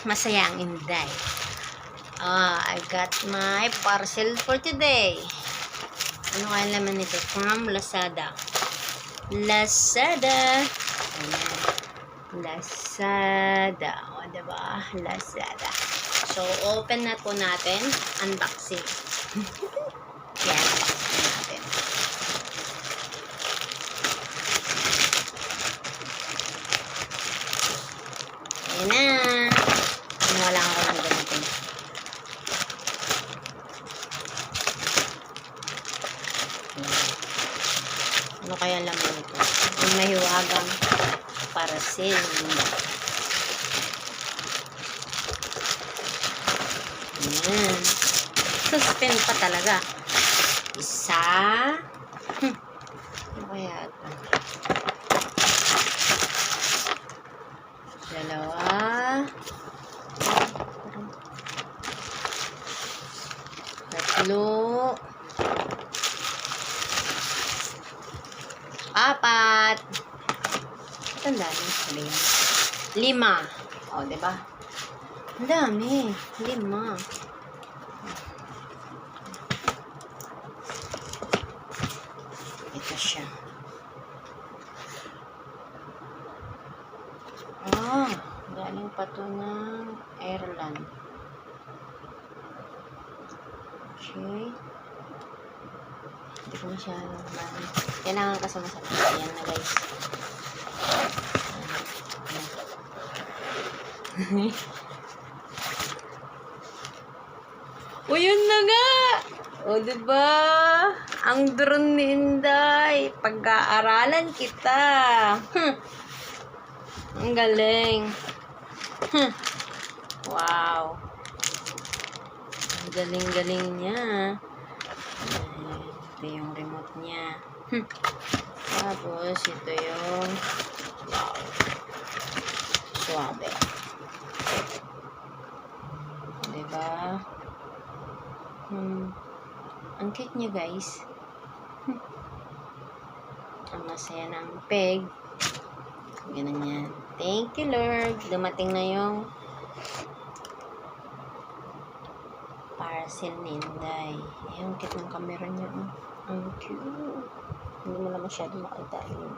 masaya ang Inday. I got my parcel for today. Ano kaya naman ito? From Lazada. Lazada. Ayan. Lazada. O, diba? Lazada. So, open na po natin. Unboxing. Yan, unboxing natin. Ayan na. Wala ako ng gamitin. Ano kaya laman ito? Yung mahiwagang parcel. Ayan. Suspend pa talaga. Isa. Ano kaya ito? Dalawa. Tatlo. Apat. Ang dami. 5. O, diba? Ang dami. 5. Ito siya. Galing pa to ng Ireland. Okay. Hindi ko masyadong maraming. Kailangan kasama sa yan na guys. O yun na nga! O diba? Ang drone ni Inday. Pag-aaralan kita. Ang galing. Wow. Ang galing-galing niya. Ito yung remote niya. Tapos, ito yung wow. Suwabe. Diba? Ang cute niya, guys. Ang masaya ng peg. Ganun yan. Thank you, Lord. Dumating na yung parcel ni Inday. Yung cute ng camera niya. Ang cute. Hindi mo na masyado makita yun.